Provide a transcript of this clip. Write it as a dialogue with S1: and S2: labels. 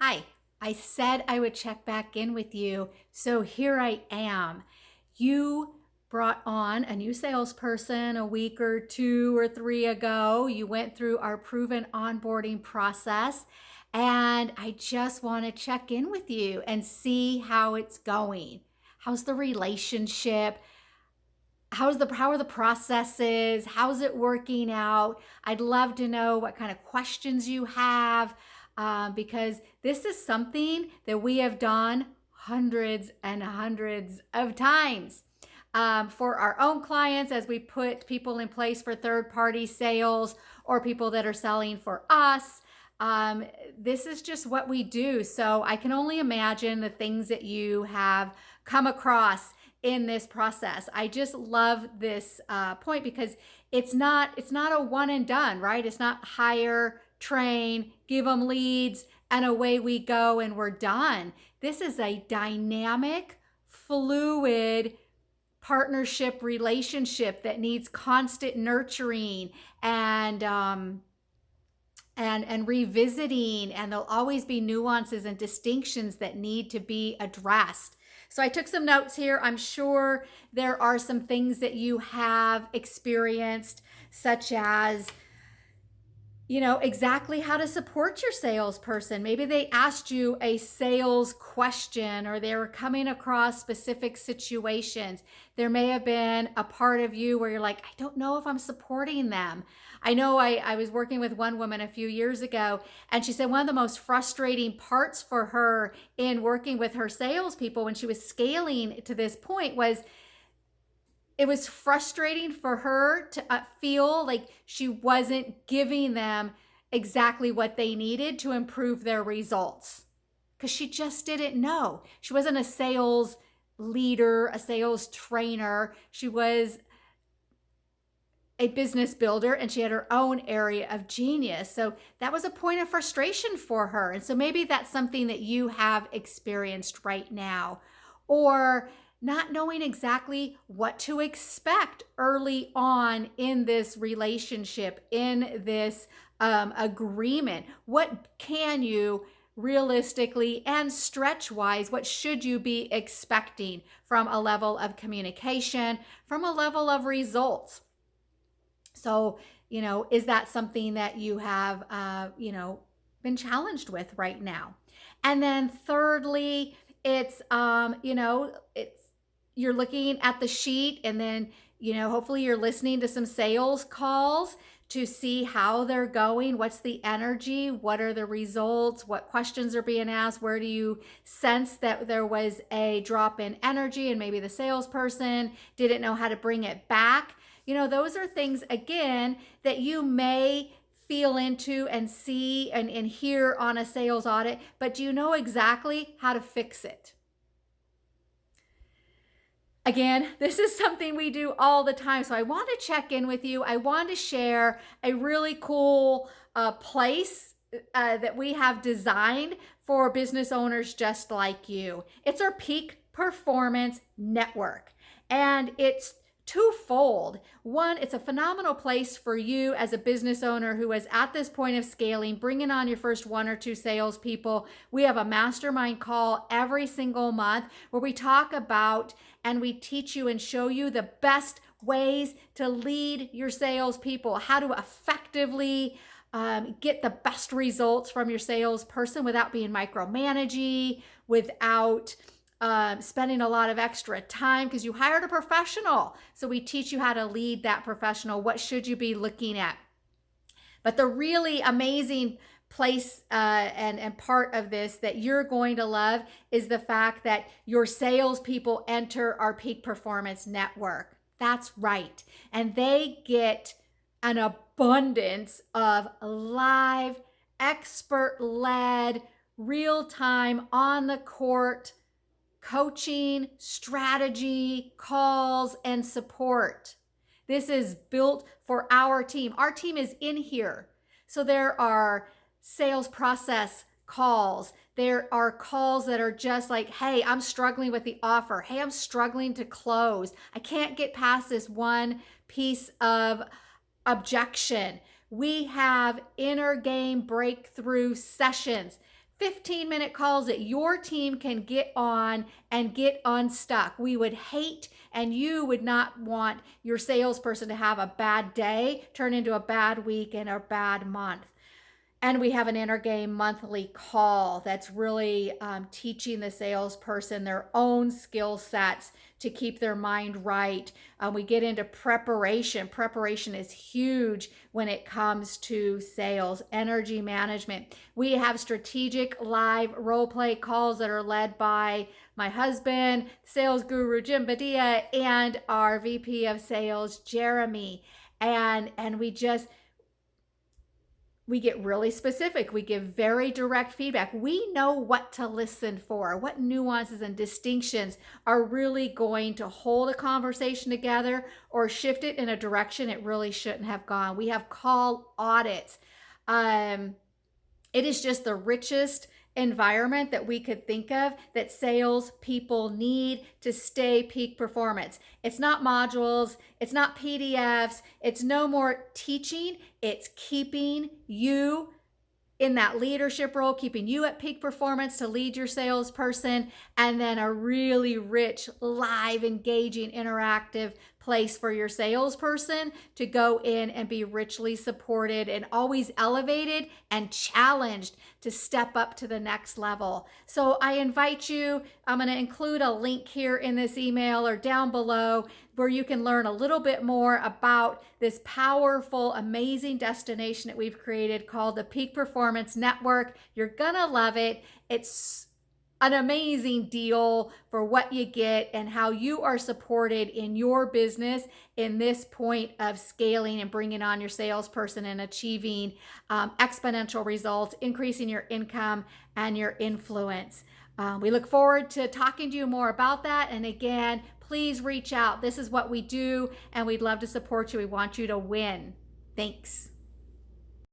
S1: Hi, I said I would check back in with you, so here I am. You brought on a new salesperson a week or two or three ago. You went through our proven onboarding process, and I just want to check in with you and see how it's going. How's the relationship? How are the processes? How's it working out? I'd love to know what kind of questions you have, because this is something that we have done hundreds and hundreds of times for our own clients as we put people in place for third party sales or people that are selling for us. This is just what we do. So I can only imagine the things that you have come across in this process. I just love this point because it's not a one and done, right? It's not hire, train, give them leads, and away we go and we're done. This is a dynamic, fluid partnership relationship that needs constant nurturing and revisiting, and there'll always be nuances and distinctions that need to be addressed. So I took some notes here. I'm sure there are some things that you have experienced, such as exactly how to support your salesperson. Maybe they asked you a sales question or they were coming across specific situations. There may have been a part of you where you're like, I don't know if I'm supporting them. I know I was working with one woman a few years ago, and she said one of the most frustrating parts for her in working with her salespeople when she was scaling to this point was it was frustrating for her to feel like she wasn't giving them exactly what they needed to improve their results because she just didn't know. She wasn't a sales leader, a sales trainer. She was a business builder and she had her own area of genius. So that was a point of frustration for her. And so maybe that's something that you have experienced right now. Or not knowing exactly what to expect early on in this relationship, in this agreement. What can you realistically and stretch wise, what should you be expecting from a level of communication, from a level of results? So, is that something that you have, been challenged with right now? And then thirdly, it's you're looking at the sheet, and then, hopefully you're listening to some sales calls to see how they're going. What's the energy? What are the results? What questions are being asked? Where do you sense that there was a drop in energy and maybe the salesperson didn't know how to bring it back? Those are things, again, that you may feel into and see and hear on a sales audit, but do you know exactly how to fix it? Again, this is something we do all the time. So I want to check in with you. I want to share a really cool place that we have designed for business owners just like you. It's our Peak Performance Network, and it's twofold. One, it's a phenomenal place for you as a business owner who is at this point of scaling, bringing on your first one or two salespeople. We have a mastermind call every single month where we talk about and we teach you and show you the best ways to lead your salespeople, how to effectively get the best results from your salesperson without being micromanaging, without spending a lot of extra time because you hired a professional. So we teach you how to lead that professional. What should you be looking at? But the really amazing place and part of this that you're going to love is the fact that your salespeople enter our Peak Performance Network. That's right. And they get an abundance of live, expert-led, real-time, on-the-court coaching, strategy, calls, and support. This is built for our team. Our team is in here. So there are sales process calls. There are calls that are just like, hey, I'm struggling with the offer. Hey, I'm struggling to close. I can't get past this one piece of objection. We have inner game breakthrough sessions, 15-minute calls that your team can get on and get unstuck. We would hate, and you would not want your salesperson to have a bad day turn into a bad week and a bad month. And we have an inner game monthly call that's really teaching the salesperson their own skill sets to keep their mind right. We get into preparation. Preparation is huge when it comes to sales, energy management. We have strategic live role play calls that are led by my husband, sales guru Jim Badia, and our VP of sales, Jeremy. And we get really specific. We give very direct feedback. We know what to listen for, what nuances and distinctions are really going to hold a conversation together or shift it in a direction it really shouldn't have gone. We have call audits. It is just the richest environment that we could think of that sales people need to stay peak performance. It's not modules, it's not PDFs, it's no more teaching, it's keeping you in that leadership role, keeping you at peak performance to lead your salesperson, and then a really rich, live, engaging, interactive place for your salesperson to go in and be richly supported and always elevated and challenged to step up to the next level. So I invite you, I'm going to include a link here in this email or down below where you can learn a little bit more about this powerful, amazing destination that we've created called the Peak Performance Network. You're going to love it. It's an amazing deal for what you get and how you are supported in your business in this point of scaling and bringing on your salesperson and achieving exponential results, increasing your income and your influence. We look forward to talking to you more about that. And again, please reach out. This is what we do, and we'd love to support you. We want you to win. Thanks.